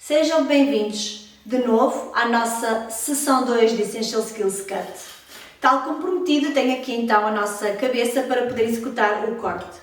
Sejam bem-vindos de novo à nossa sessão 2 de Essential Skills Cut. Tal como prometido, tenho aqui então a nossa cabeça para poder executar o corte.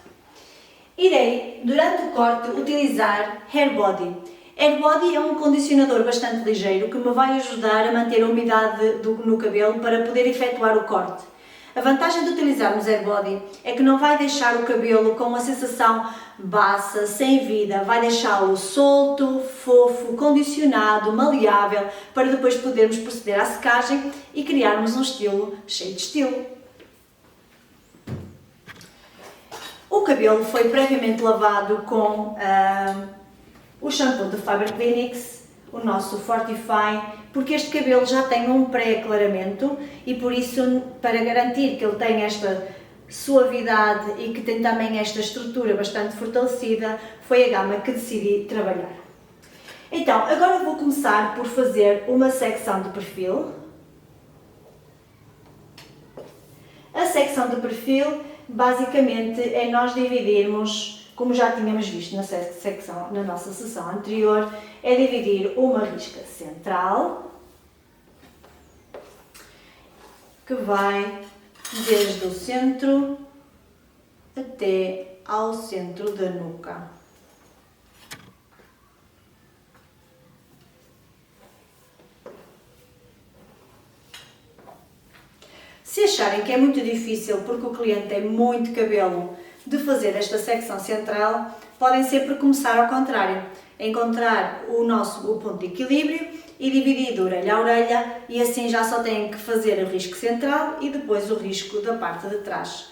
Irei, durante o corte, utilizar Hair Body. Hair Body é um condicionador bastante ligeiro que me vai ajudar a manter a umidade no cabelo para poder efetuar o corte. A vantagem de utilizarmos Hair Body é que não vai deixar o cabelo com uma sensação baça, sem vida, vai deixá-lo solto, fofo, condicionado, maleável, para depois podermos proceder à secagem e criarmos um estilo cheio de estilo. O cabelo foi previamente lavado com o shampoo de Faber Clinics, o nosso Fortify, porque este cabelo já tem um pré-aclaramento e por isso, para garantir que ele tenha esta suavidade e que tem também esta estrutura bastante fortalecida, foi a gama que decidi trabalhar. Então, agora vou começar por fazer uma secção de perfil. A secção de perfil, basicamente, é nós dividirmos, como já tínhamos visto na nossa sessão anterior, é dividir uma risca central, que vai desde o centro até ao centro da nuca. Se acharem que é muito difícil porque o cliente tem muito cabelo de fazer esta secção central, podem sempre começar ao contrário, encontrar o ponto de equilíbrio e dividir de orelha a orelha, e assim já só têm que fazer o risco central e depois o risco da parte de trás.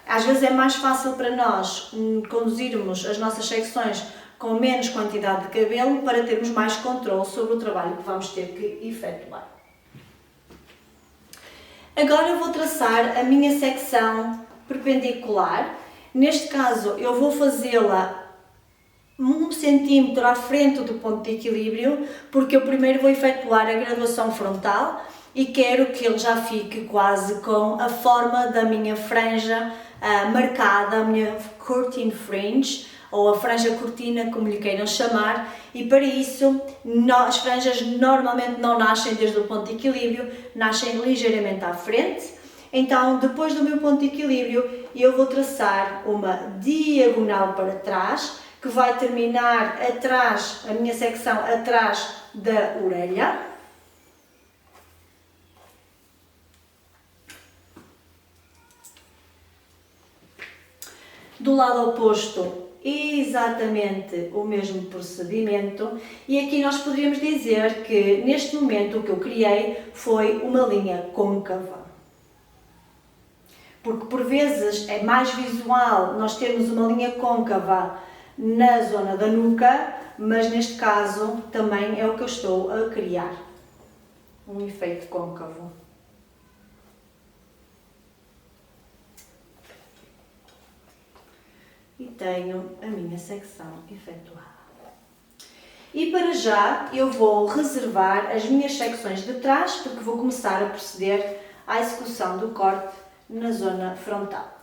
Às vezes é mais fácil para nós conduzirmos as nossas secções com menos quantidade de cabelo para termos mais controle sobre o trabalho que vamos ter que efetuar. Agora eu vou traçar a minha secção perpendicular. Neste caso eu vou fazê-la 1 cm à frente do ponto de equilíbrio, porque eu primeiro vou efetuar a graduação frontal e quero que ele já fique quase com a forma da minha franja marcada, a minha curtain fringe, ou a franja cortina, como lhe queiram chamar, e para isso as franjas normalmente não nascem desde o ponto de equilíbrio, nascem ligeiramente à frente. Então, depois do meu ponto de equilíbrio, eu vou traçar uma diagonal para trás, que vai terminar atrás, a minha secção atrás da orelha. Do lado oposto, exatamente o mesmo procedimento, e aqui nós poderíamos dizer que neste momento o que eu criei foi uma linha côncava. Porque por vezes é mais visual nós termos uma linha côncava na zona da nuca, mas neste caso também é o que eu estou a criar, um efeito côncavo. E tenho a minha secção efetuada. E para já eu vou reservar as minhas secções de trás, porque vou começar a proceder à execução do corte na zona frontal.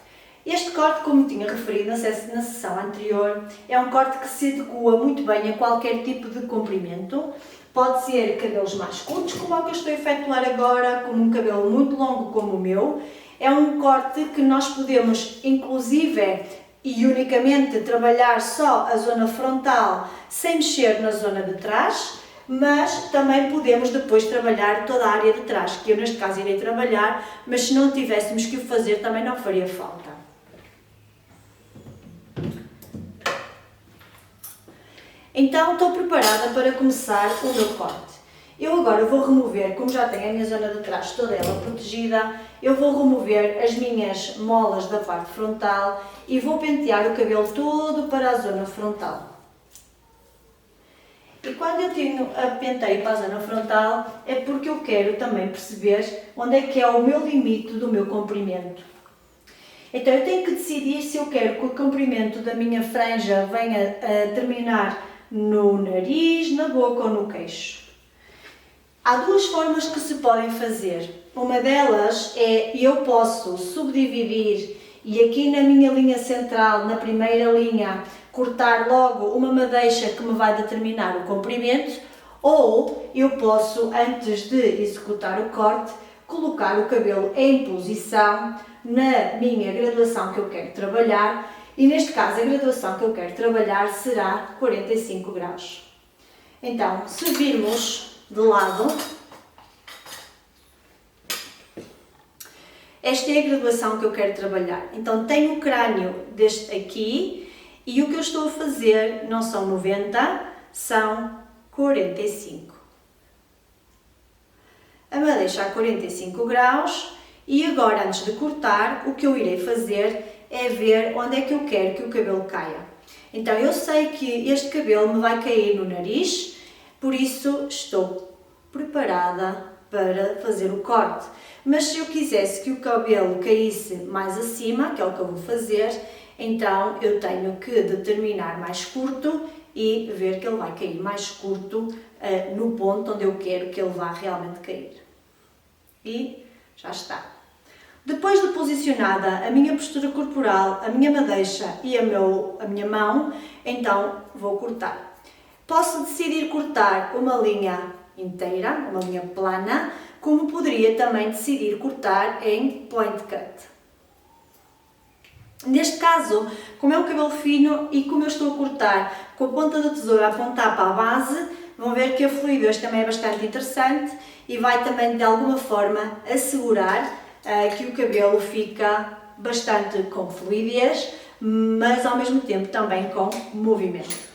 Este corte, como tinha referido na sessão anterior, é um corte que se adequa muito bem a qualquer tipo de comprimento. Pode ser cabelos mais curtos, como o que eu estou a efetuar agora, como um cabelo muito longo como o meu. É um corte que nós podemos, inclusive e unicamente, trabalhar só a zona frontal sem mexer na zona de trás, mas também podemos depois trabalhar toda a área de trás, que eu neste caso irei trabalhar, mas se não tivéssemos que o fazer também não faria falta. Então estou preparada para começar o meu corte. Eu agora vou remover, como já tenho a minha zona de trás toda ela protegida, eu vou remover as minhas molas da parte frontal e vou pentear o cabelo todo para a zona frontal. E quando eu tenho a penteio para a zona frontal é porque eu quero também perceber onde é que é o meu limite do meu comprimento. Então eu tenho que decidir se eu quero que o comprimento da minha franja venha a terminar no nariz, na boca ou no queixo. Há duas formas que se podem fazer. Uma delas é eu posso subdividir e aqui na minha linha central, na primeira linha, cortar logo uma madeixa que me vai determinar o comprimento, ou eu posso, antes de executar o corte, colocar o cabelo em posição na minha graduação que eu quero trabalhar, e neste caso a graduação que eu quero trabalhar será 45 graus. Então, se virmos de lado, esta é a graduação que eu quero trabalhar. Então tenho o crânio deste aqui e o que eu estou a fazer não são 90, são 45. A madeixa a 45 graus e agora, antes de cortar, o que eu irei fazer é ver onde é que eu quero que o cabelo caia. Então eu sei que este cabelo me vai cair no nariz, por isso estou preparada para fazer o corte. Mas se eu quisesse que o cabelo caísse mais acima, que é o que eu vou fazer, então eu tenho que determinar mais curto e ver que ele vai cair mais curto no ponto onde eu quero que ele vá realmente cair. E já está. Depois de posicionada a minha postura corporal, a minha madeixa e a minha mão, então vou cortar. Posso decidir cortar uma linha inteira, uma linha plana, como poderia também decidir cortar em point cut. Neste caso, como é um cabelo fino e como eu estou a cortar com a ponta da tesoura a apontar para a base, vão ver que a fluidez também é bastante interessante e vai também de alguma forma assegurar que o cabelo fica bastante com fluidez, mas ao mesmo tempo também com movimento.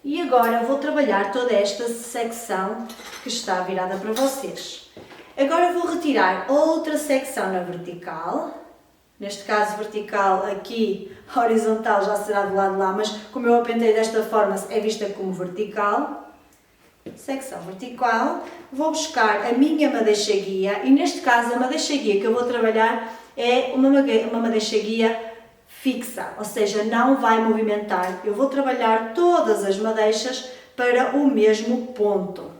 E agora vou trabalhar toda esta secção que está virada para vocês. Agora vou retirar outra secção na vertical. Neste caso vertical aqui, horizontal já será do lado de lá, mas como eu a pentei desta forma é vista como vertical. Secção vertical. Vou buscar a minha madeixa guia e neste caso a madeixa guia que eu vou trabalhar é uma madeixa guia fixa, ou seja, não vai movimentar. Eu vou trabalhar todas as madeixas para o mesmo ponto.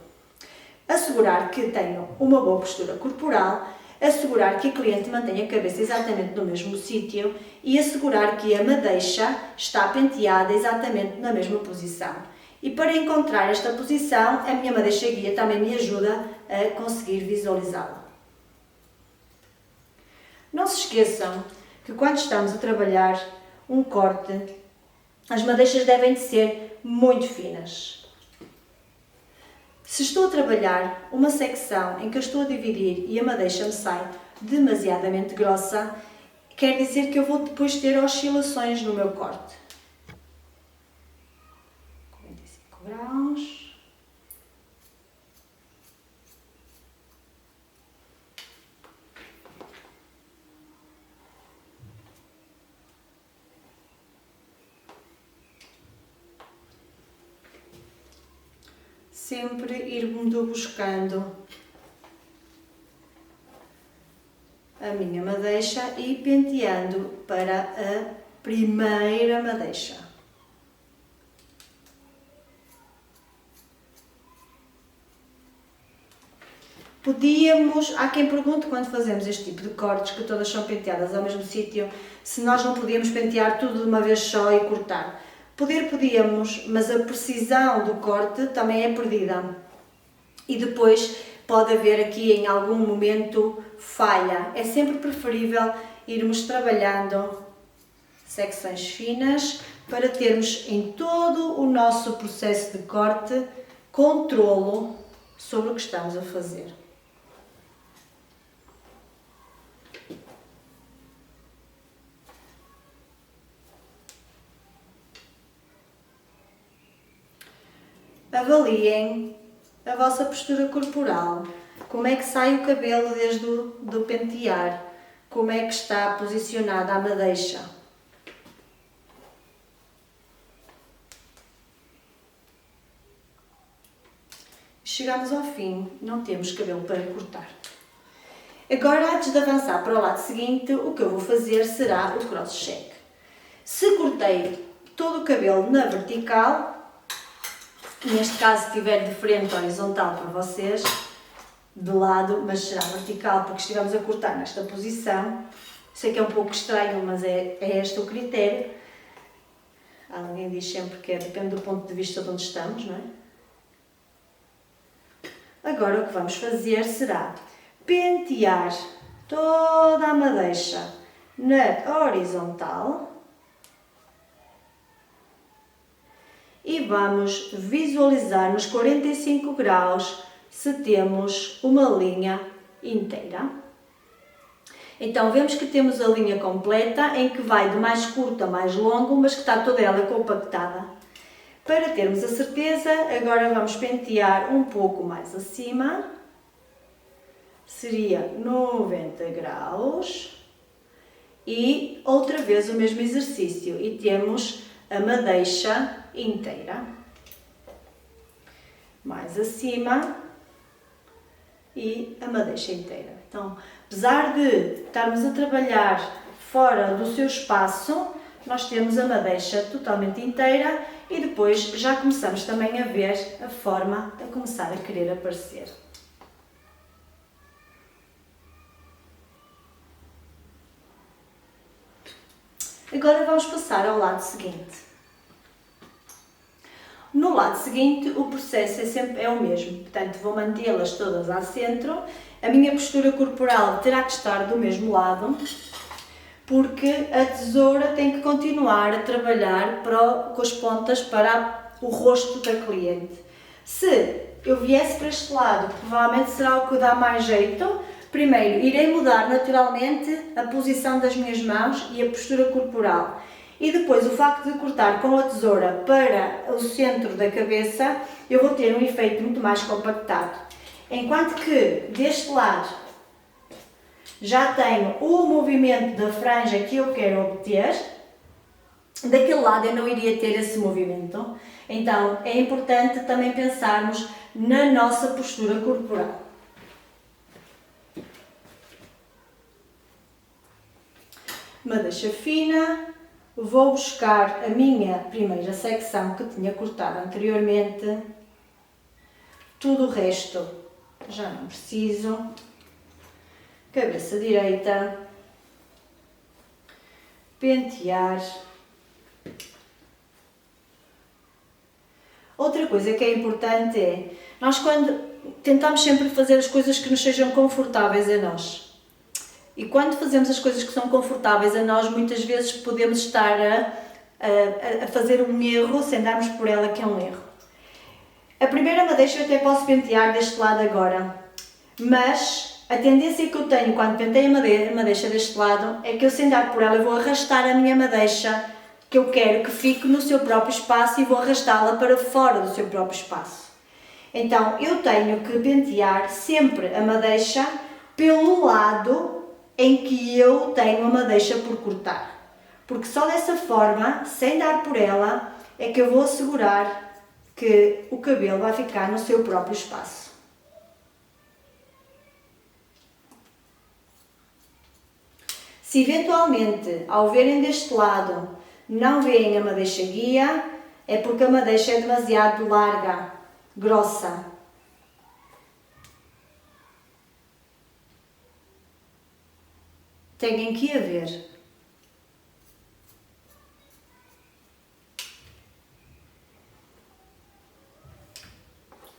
Assegurar que tenho uma boa postura corporal, assegurar que a cliente mantenha a cabeça exatamente no mesmo sítio e assegurar que a madeixa está penteada exatamente na mesma posição. E para encontrar esta posição, a minha madeixa guia também me ajuda a conseguir visualizá-la. Não se esqueçam que quando estamos a trabalhar um corte, as madeixas devem de ser muito finas. Se estou a trabalhar uma secção em que eu estou a dividir e a madeixa me sai demasiadamente grossa, quer dizer que eu vou depois ter oscilações no meu corte. 45 graus. Sempre ir-me buscando a minha madeixa e penteando para a primeira madeixa. Há quem pergunte quando fazemos este tipo de cortes, que todas são penteadas ao mesmo sítio, se nós não podíamos pentear tudo de uma vez só e cortar. Podíamos, mas a precisão do corte também é perdida. E depois pode haver aqui em algum momento falha. É sempre preferível irmos trabalhando secções finas para termos em todo o nosso processo de corte controlo sobre o que estamos a fazer. Avaliem a vossa postura corporal, como é que sai o cabelo desde do pentear, como é que está posicionada a madeixa. Chegamos ao fim, não temos cabelo para cortar. Agora, antes de avançar para o lado seguinte, o que eu vou fazer será o cross-check. Se cortei todo o cabelo na vertical, neste caso se estiver de frente horizontal para vocês, de lado, mas será vertical, porque estivemos a cortar nesta posição. Sei que é um pouco estranho, mas é este o critério. Alguém diz sempre que depende do ponto de vista de onde estamos, não é? Agora o que vamos fazer será pentear toda a madeixa na horizontal e vamos visualizar nos 45 graus se temos uma linha inteira. Então vemos que temos a linha completa em que vai de mais curto a mais longo, mas que está toda ela compactada. Para termos a certeza, agora vamos pentear um pouco mais acima, seria 90 graus, e outra vez o mesmo exercício, e temos a madeixa inteira. Mais acima e a madeixa inteira. Então, apesar de estarmos a trabalhar fora do seu espaço, nós temos a madeixa totalmente inteira e depois já começamos também a ver a forma a começar a querer aparecer. Agora vamos passar ao lado seguinte. No lado seguinte, o processo é o mesmo, portanto vou mantê-las todas ao centro. A minha postura corporal terá que estar do mesmo lado, porque a tesoura tem que continuar a trabalhar com as pontas para o rosto da cliente. Se eu viesse para este lado, provavelmente será o que dá mais jeito. Primeiro, irei mudar naturalmente a posição das minhas mãos e a postura corporal. E depois, o facto de cortar com a tesoura para o centro da cabeça, eu vou ter um efeito muito mais compactado. Enquanto que, deste lado, já tenho o movimento da franja que eu quero obter, daquele lado eu não iria ter esse movimento. Então, é importante também pensarmos na nossa postura corporal. Madeixa fina, vou buscar a minha primeira secção que tinha cortado anteriormente. Tudo o resto já não preciso. Cabeça direita, pentear. Outra coisa que é importante é, nós quando tentamos sempre fazer as coisas que nos sejam confortáveis a nós. E quando fazemos as coisas que são confortáveis a nós, muitas vezes podemos estar a fazer um erro sem darmos por ela que é um erro. A primeira madeixa eu até posso pentear deste lado agora, mas a tendência que eu tenho quando penteio a madeixa deste lado é que eu, sem dar por ela, eu vou arrastar a minha madeixa que eu quero que fique no seu próprio espaço e vou arrastá-la para fora do seu próprio espaço. Então eu tenho que pentear sempre a madeixa pelo lado em que eu tenho a madeixa por cortar. Porque só dessa forma, sem dar por ela, é que eu vou assegurar que o cabelo vai ficar no seu próprio espaço. Se eventualmente, ao verem deste lado, não veem a madeixa guia, é porque a madeixa é demasiado larga, grossa. Têm que a ver.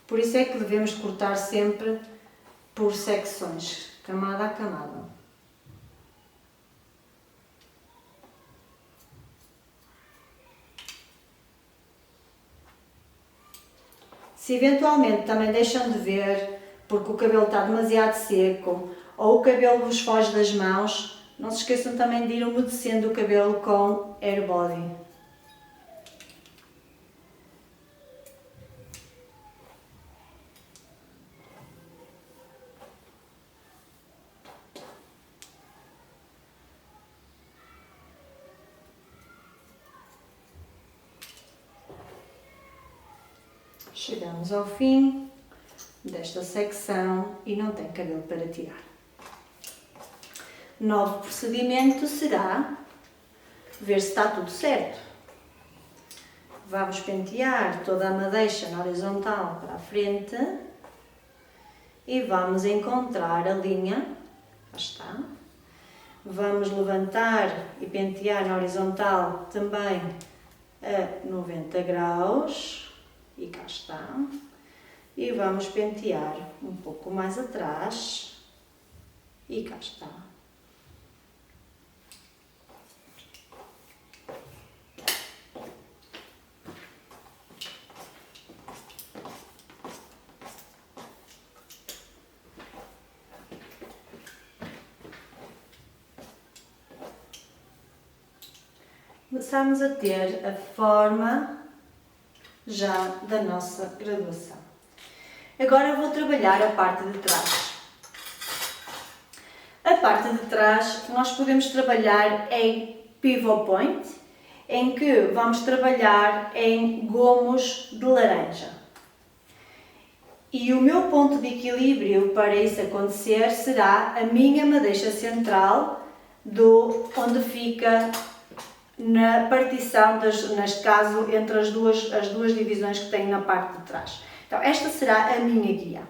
Por isso é que devemos cortar sempre por secções, camada a camada. Se eventualmente também deixam de ver porque o cabelo está demasiado seco ou o cabelo vos foge das mãos, não se esqueçam também de ir umedecendo o cabelo com Air Body. Chegamos ao fim desta secção e não tem cabelo para tirar. Novo procedimento será ver se está tudo certo. Vamos pentear toda a madeixa na horizontal para a frente e vamos encontrar a linha, cá está. Vamos levantar e pentear na horizontal também a 90 graus e cá está. E vamos pentear um pouco mais atrás e cá está. Começamos a ter a forma já da nossa graduação. Agora vou trabalhar a parte de trás. A parte de trás nós podemos trabalhar em pivot point, em que vamos trabalhar em gomos de laranja. E o meu ponto de equilíbrio para isso acontecer será a minha madeixa central, onde fica na partição, neste caso, entre as duas divisões que tenho na parte de trás. Então, esta será a minha guia.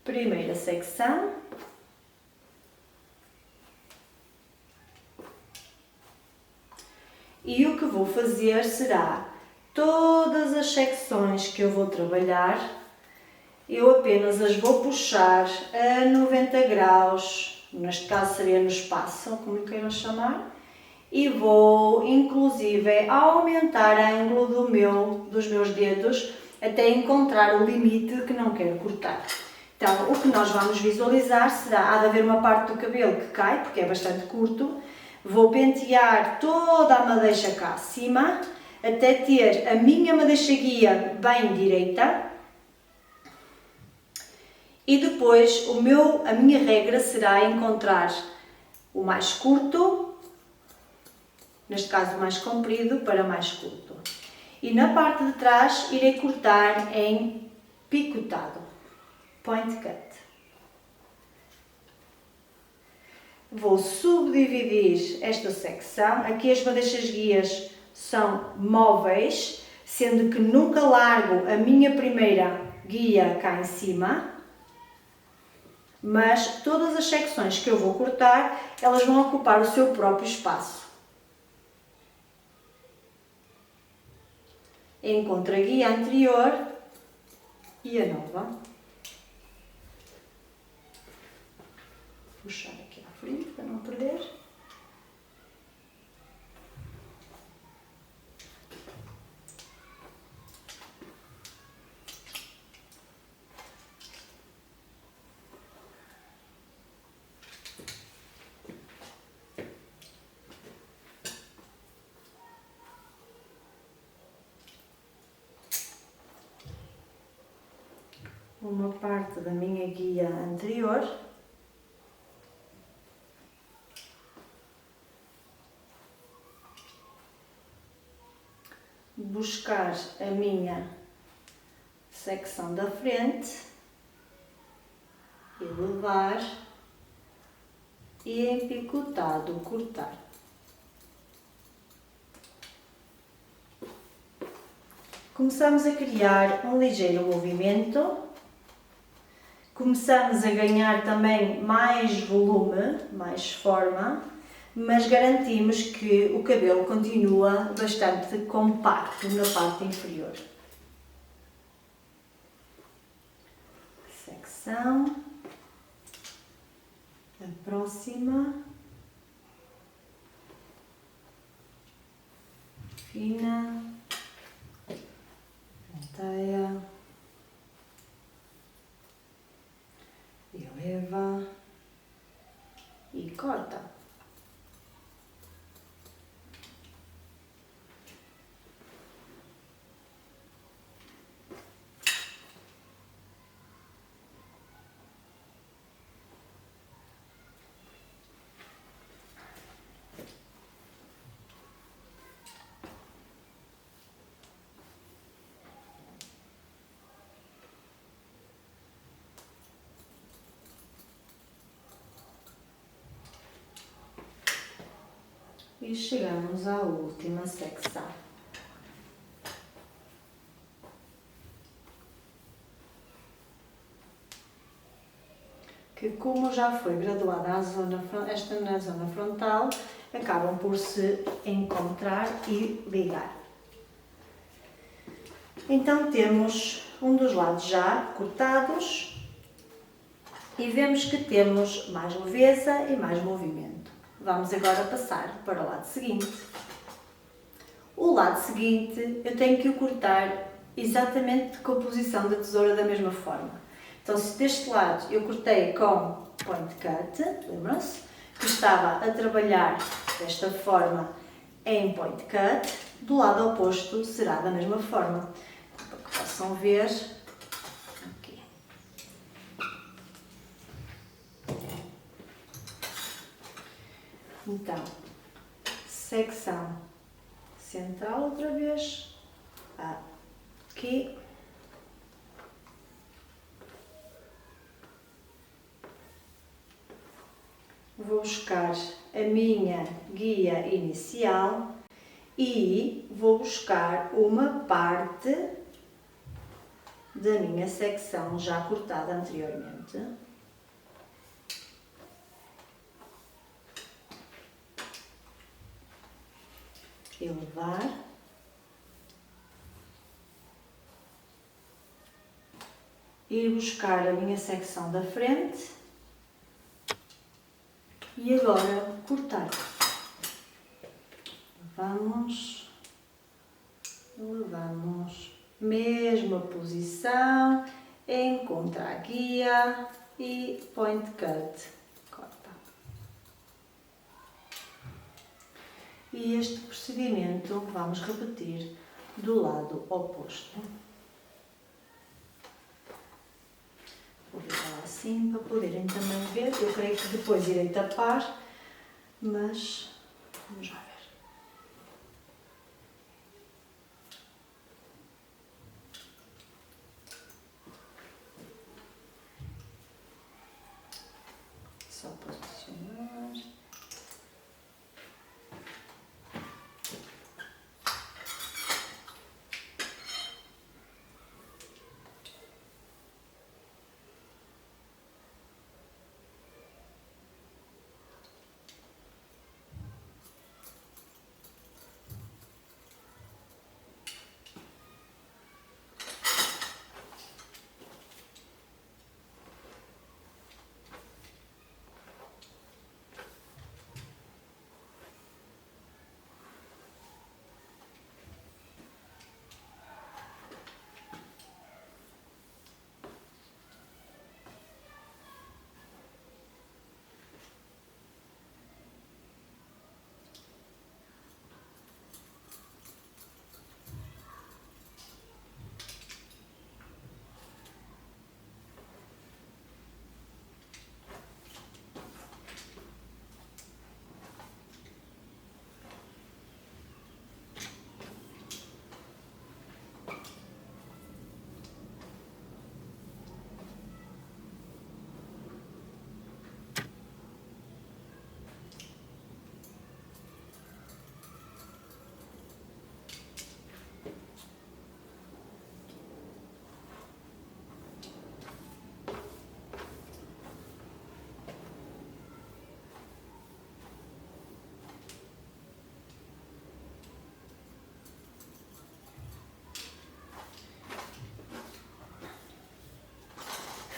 Primeira secção. E o que vou fazer será, todas as secções que eu vou trabalhar, eu apenas as vou puxar a 90 graus, neste caso seria no espaço, como lhe queiram chamar, e vou inclusive aumentar o ângulo dos meus dedos até encontrar o limite que não quero cortar. Então, o que nós vamos visualizar será, há de haver uma parte do cabelo que cai, porque é bastante curto, vou pentear toda a madeixa cá acima, até ter a minha madeixa guia bem direita. E depois a minha regra será encontrar o mais curto, neste caso o mais comprido, para mais curto. E na parte de trás irei cortar em picotado, point cut. Vou subdividir esta secção. Aqui as madeixas guias são móveis, sendo que nunca largo a minha primeira guia cá em cima. Mas todas as secções que eu vou cortar, elas vão ocupar o seu próprio espaço. Encontro a guia anterior e a nova. Puxar aqui à frente para não perder. Uma parte da minha guia anterior. Buscar a minha secção da frente e levar e em picotado cortar. Começamos a criar um ligeiro movimento. Começamos a ganhar também mais volume, mais forma, mas garantimos que o cabelo continua bastante compacto na parte inferior. Secção. A próxima. Fina. Penteia. Eleva e corta. E chegamos à última secção. que, como já foi graduada esta na zona frontal, acabam por se encontrar e ligar. Então temos um dos lados já cortados e vemos que temos mais leveza e mais movimento. Vamos agora passar para o lado seguinte. O lado seguinte eu tenho que o cortar exatamente com a posição da tesoura da mesma forma. Então, se deste lado eu cortei com point cut, lembram-se? Que estava a trabalhar desta forma em point cut, do lado oposto será da mesma forma. Para que possam ver aqui. Então, secção central outra vez, aqui. Vou buscar a minha guia inicial e vou buscar uma parte da minha secção já cortada anteriormente. Elevar. Ir buscar a minha secção da frente. E agora cortar. Levamos, mesma posição, encontra a guia e point cut, corta. E este procedimento vamos repetir do lado oposto. Vou virar assim para poderem também ver. Eu creio que depois irei tapar, mas vamos lá ver. Só posicionar.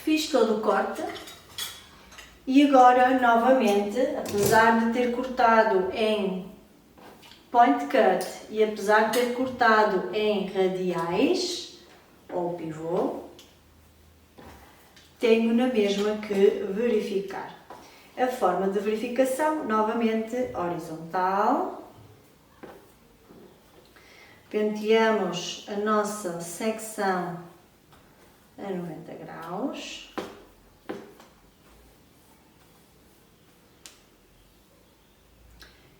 Fiz todo o corte e agora novamente, apesar de ter cortado em point cut e apesar de ter cortado em radiais ou pivô, tenho na mesma que verificar. A forma de verificação, novamente horizontal. Penteamos a nossa secção a 90 graus.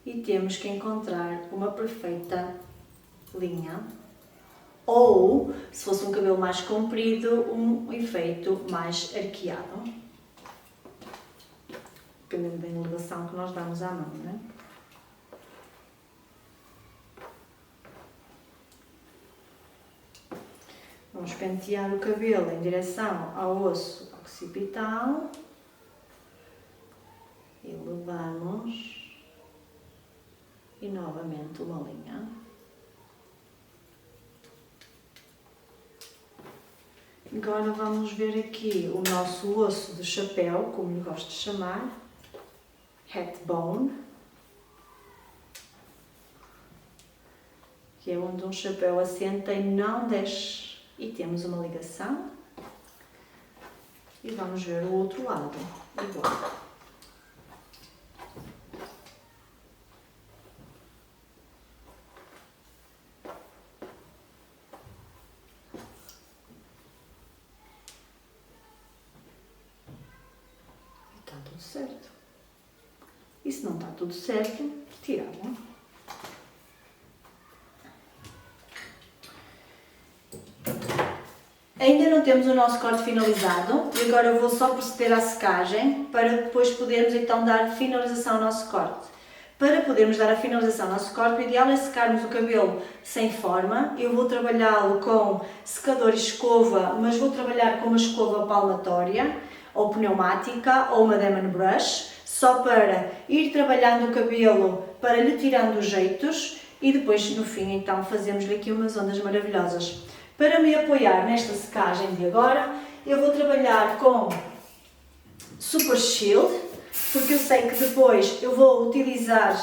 E temos que encontrar uma perfeita linha. Ou, se fosse um cabelo mais comprido, um efeito mais arqueado. Dependendo da elevação que nós damos à mão, não é? Vamos pentear o cabelo em direção ao osso occipital. Vamos. E novamente uma linha. Agora vamos ver aqui o nosso osso do chapéu, como eu gosto de chamar. Hat bone. Que é onde um chapéu assenta e não desce. E temos uma ligação. E vamos ver o outro lado. Igual. E está tudo certo. E se não está tudo certo, tiramos. Ainda não temos o nosso corte finalizado e agora eu vou só proceder à secagem para depois podermos então dar finalização ao nosso corte. Para podermos dar a finalização ao nosso corte, o ideal é secarmos o cabelo sem forma. Eu vou trabalhá-lo com secador e escova, mas vou trabalhar com uma escova palmatória ou pneumática ou uma Demon Brush, só para ir trabalhando o cabelo, para lhe tirando os jeitos e depois no fim então fazemos-lhe aqui umas ondas maravilhosas. Para me apoiar nesta secagem de agora, eu vou trabalhar com Super Shield, porque eu sei que depois eu vou utilizar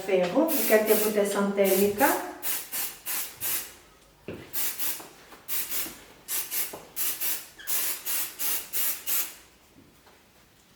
ferro, eu quero ter proteção térmica.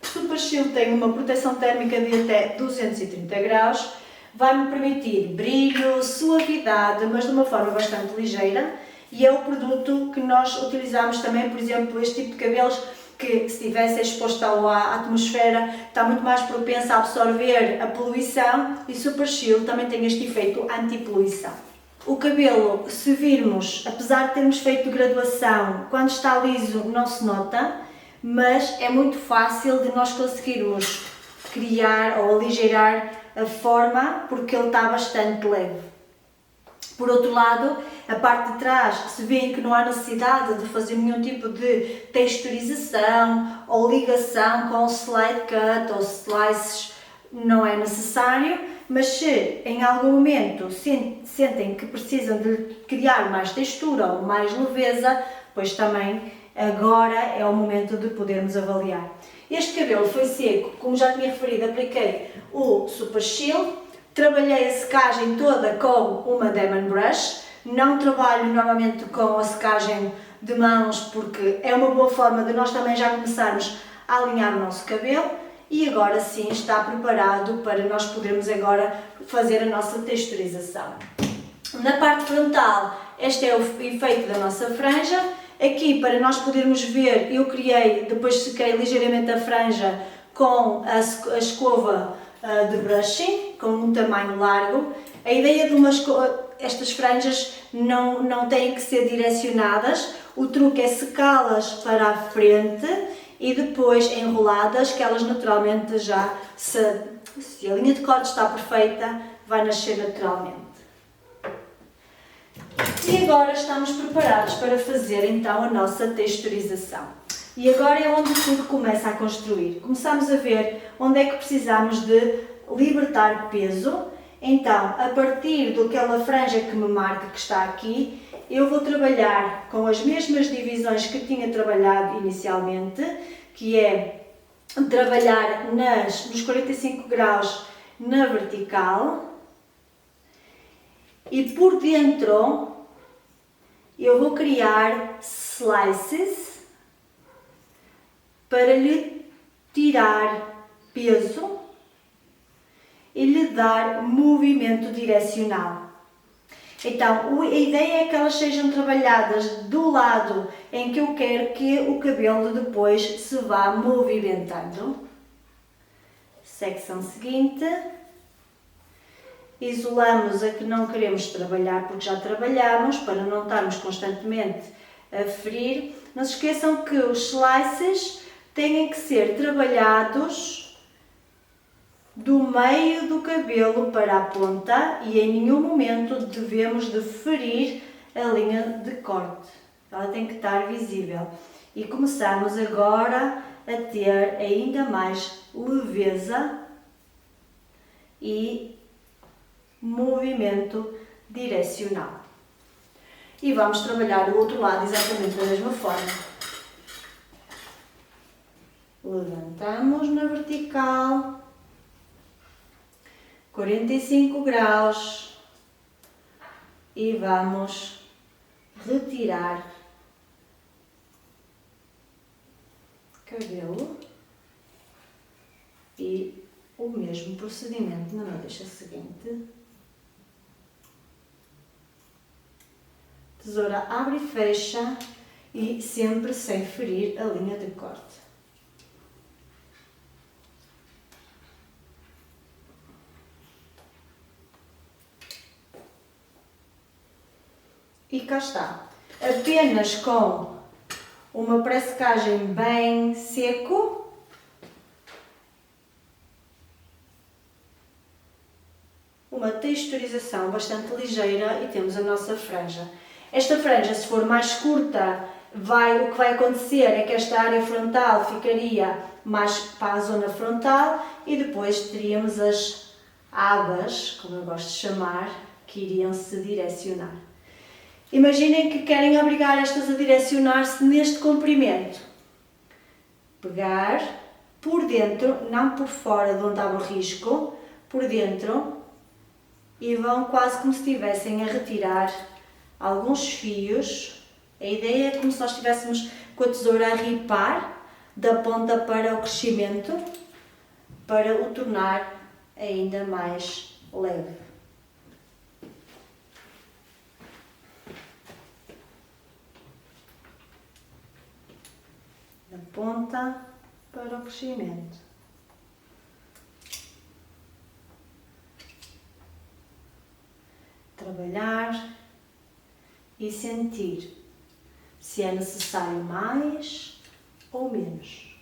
Super Shield tem uma proteção térmica de até 230 graus, vai-me permitir brilho, suavidade, mas de uma forma bastante ligeira. E é o produto que nós utilizamos também, por exemplo, este tipo de cabelos que, se estivesse exposto à atmosfera, está muito mais propenso a absorver a poluição e Super Shield também tem este efeito anti-poluição. O cabelo, se virmos, apesar de termos feito graduação, quando está liso não se nota, mas é muito fácil de nós conseguirmos criar ou aligeirar a forma porque ele está bastante leve. Por outro lado, a parte de trás, se veem que não há necessidade de fazer nenhum tipo de texturização ou ligação com slide cut ou slices, não é necessário, mas se em algum momento sentem que precisam de criar mais textura ou mais leveza, pois também agora é o momento de podermos avaliar. Este cabelo foi seco, como já tinha referido, apliquei o Super Shield. Trabalhei a secagem toda com uma Demon Brush, não trabalho normalmente com a secagem de mãos porque é uma boa forma de nós também já começarmos a alinhar o nosso cabelo e agora sim está preparado para nós podermos agora fazer a nossa texturização. Na parte frontal, este é o efeito da nossa franja. Aqui, para nós podermos ver, eu depois sequei ligeiramente a franja com a escova de brushing, com um tamanho largo. A ideia de estas franjas não têm que ser direcionadas, o truque é secá-las para a frente e depois enroladas, que elas naturalmente já, se a linha de corte está perfeita, vai nascer naturalmente. E agora estamos preparados para fazer então a nossa texturização. E agora é onde tudo começa a construir. Começamos a ver onde é que precisamos de libertar peso. Então, a partir daquela franja que me marca que está aqui, eu vou trabalhar com as mesmas divisões que tinha trabalhado inicialmente, que é trabalhar nos 45 graus na vertical e por dentro eu vou criar slices para lhe tirar peso e lhe dar movimento direcional. Então, a ideia é que elas sejam trabalhadas do lado em que eu quero que o cabelo depois se vá movimentando. Secção seguinte. Isolamos a que não queremos trabalhar porque já trabalhamos, para não estarmos constantemente a ferir. Não se esqueçam que os slices têm que ser trabalhados do meio do cabelo para a ponta e em nenhum momento devemos de ferir a linha de corte. Ela tem que estar visível. E começamos agora a ter ainda mais leveza e movimento direcional. E vamos trabalhar o outro lado exatamente da mesma forma. Levantamos na vertical, 45 graus e vamos retirar cabelo e o mesmo procedimento na madeixa seguinte. Tesoura abre e fecha e sempre sem ferir a linha de corte. E cá está. Apenas com uma pressecagem bem seco, uma texturização bastante ligeira e temos a nossa franja. Esta franja, se for mais curta, o que vai acontecer é que esta área frontal ficaria mais para a zona frontal e depois teríamos as abas, como eu gosto de chamar, que iriam se direcionar. Imaginem que querem obrigar estas a direcionar-se neste comprimento. Pegar por dentro, não por fora de onde estava o risco, por dentro, e vão quase como se estivessem a retirar alguns fios. A ideia é como se nós estivéssemos com a tesoura a ripar da ponta para o crescimento, para o tornar ainda mais leve. Da ponta para o crescimento. Trabalhar e sentir se é necessário mais ou menos.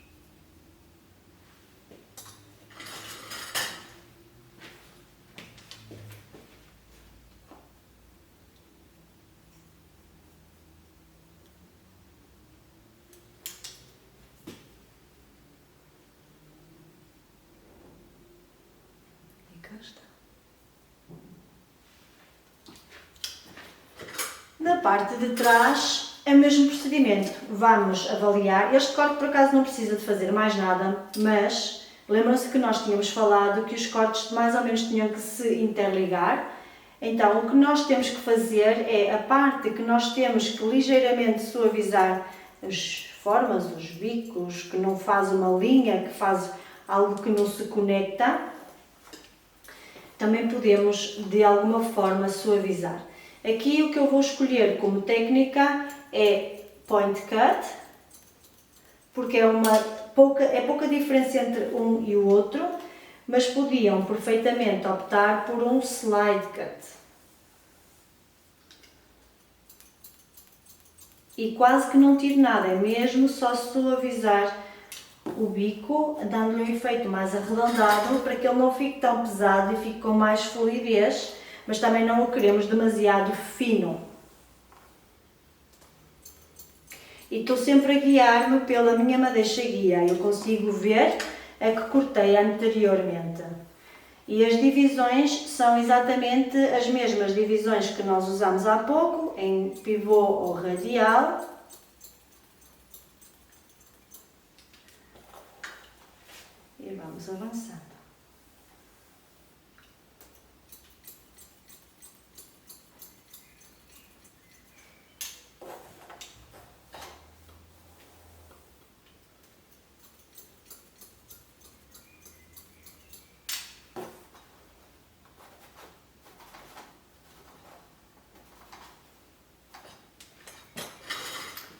E cá está. Na parte de trás é o mesmo procedimento. Vamos avaliar. Este corte por acaso não precisa de fazer mais nada, mas lembram-se que nós tínhamos falado que os cortes mais ou menos tinham que se interligar. Então o que nós temos que fazer é a parte que nós temos que ligeiramente suavizar as formas, os bicos, que não faz uma linha, que faz algo que não se conecta. Também podemos de alguma forma suavizar. Aqui o que eu vou escolher como técnica é point cut, porque é pouca diferença entre um e o outro, mas podiam perfeitamente optar por um slide cut. E quase que não tiro nada, é mesmo só suavizar o bico, dando-lhe um efeito mais arredondado para que ele não fique tão pesado e fique com mais fluidez, mas também não o queremos demasiado fino. E estou sempre a guiar-me pela minha madeixa guia, eu consigo ver a que cortei anteriormente. E as divisões são exatamente as mesmas divisões que nós usamos há pouco, em pivô ou radial. E vamos avançando.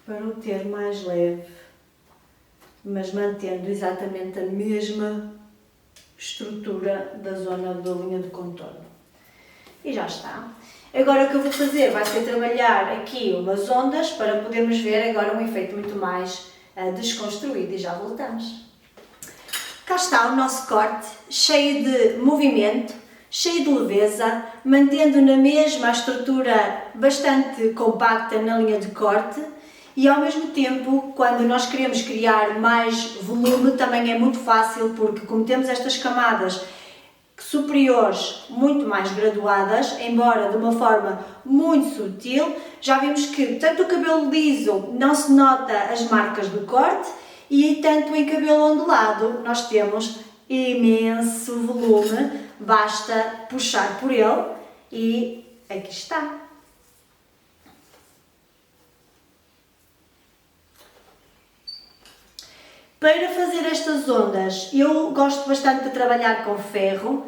Para o ter mais leve, mas mantendo exatamente a mesma estrutura da zona da linha de contorno. E já está. Agora o que eu vou fazer vai ser trabalhar aqui umas ondas para podermos ver agora um efeito muito mais desconstruído e já voltamos. Cá está o nosso corte, cheio de movimento, cheio de leveza, mantendo na mesma a estrutura bastante compacta na linha de corte. E ao mesmo tempo, quando nós queremos criar mais volume, também é muito fácil, porque como temos estas camadas superiores muito mais graduadas, embora de uma forma muito sutil. Já vimos que tanto o cabelo liso não se nota as marcas do corte e tanto em cabelo ondulado nós temos imenso volume, basta puxar por ele e aqui está. Para fazer estas ondas, eu gosto bastante de trabalhar com ferro,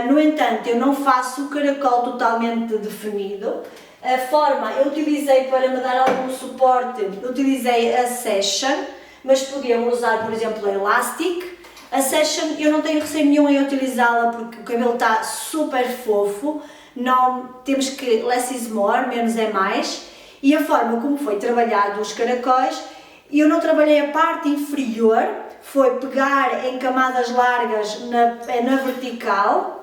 no entanto, eu não faço o caracol totalmente definido. A forma, eu utilizei para me dar algum suporte, utilizei a Session, mas podiam usar, por exemplo, a Elastic. A Session, eu não tenho receio nenhum em utilizá-la porque o cabelo está super fofo, não, temos que less is more, menos é mais, e a forma como foi trabalhado os caracóis, eu não trabalhei a parte inferior, foi pegar em camadas largas na vertical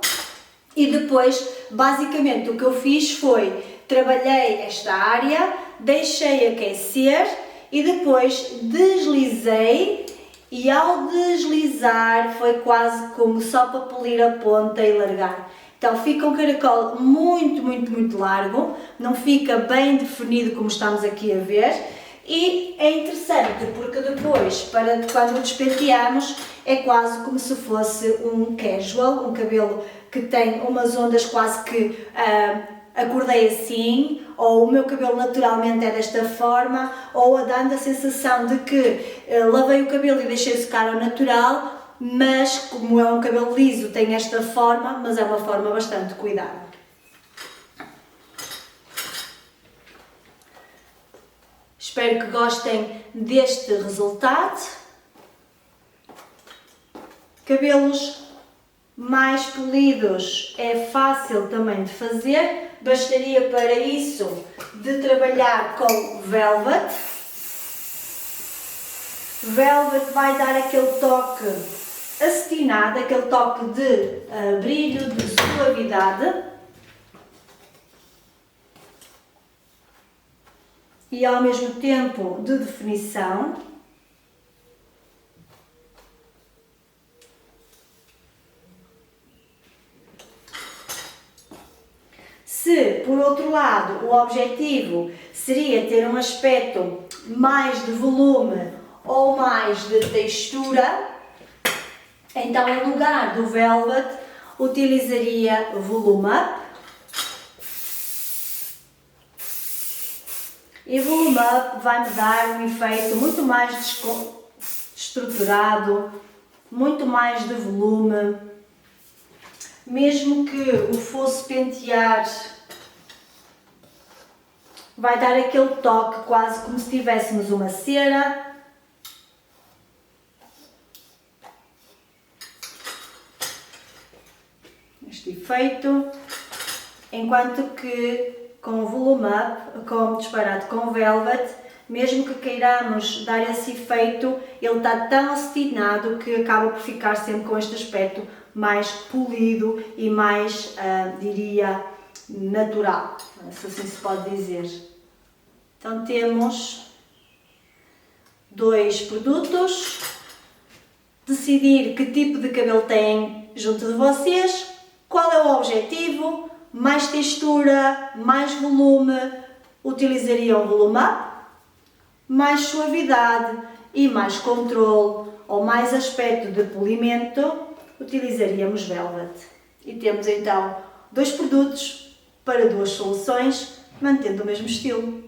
e depois, basicamente, o que eu fiz foi, trabalhei esta área, deixei aquecer e depois deslizei e ao deslizar foi quase como só para polir a ponta e largar. Então fica um caracol muito largo, não fica bem definido como estamos aqui a ver. E é interessante porque depois, para quando despenteamos, é quase como se fosse um casual, um cabelo que tem umas ondas quase que acordei assim, ou o meu cabelo naturalmente é desta forma, ou dando a sensação de que lavei o cabelo e deixei secar ao natural, mas como é um cabelo liso tem esta forma, mas é uma forma bastante cuidada. Espero que gostem deste resultado. Cabelos mais polidos é fácil também de fazer, bastaria para isso de trabalhar com Velvet. Velvet vai dar aquele toque acetinado, aquele toque de brilho, de suavidade. E ao mesmo tempo de definição. Se, por outro lado, o objetivo seria ter um aspecto mais de volume ou mais de textura, então em lugar do Velvet utilizaria Volume Up. E Volume Up vai-me dar um efeito muito mais estruturado, muito mais de volume. Mesmo que o fosse pentear, vai dar aquele toque quase como se tivéssemos uma cera. Este efeito. Enquanto que com o Volume Up, com Velvet, mesmo que queiramos dar esse efeito, ele está tão acetinado que acaba por ficar sempre com este aspecto mais polido e mais, diria, natural, se assim se pode dizer. Então temos dois produtos, decidir que tipo de cabelo têm junto de vocês, qual é o objetivo. Mais textura, mais volume, utilizariam Volume Up, mais suavidade e mais controle ou mais aspecto de polimento, utilizaríamos Velvet. E temos então dois produtos para duas soluções, mantendo o mesmo estilo.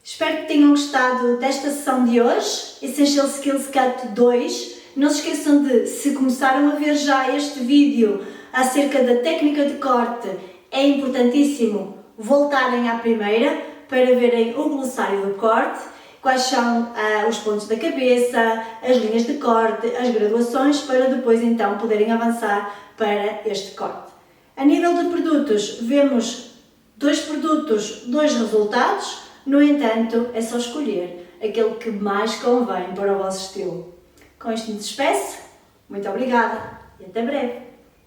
Espero que tenham gostado desta sessão de hoje, Essential Skills Cut 2. Não se esqueçam de, se começaram a ver já este vídeo acerca da técnica de corte, é importantíssimo voltarem à primeira para verem o glossário do corte, quais são os pontos da cabeça, as linhas de corte, as graduações, para depois então poderem avançar para este corte. A nível de produtos, vemos dois produtos, dois resultados, no entanto é só escolher aquele que mais convém para o vosso estilo. Com isto me despeço, muito obrigada e até breve!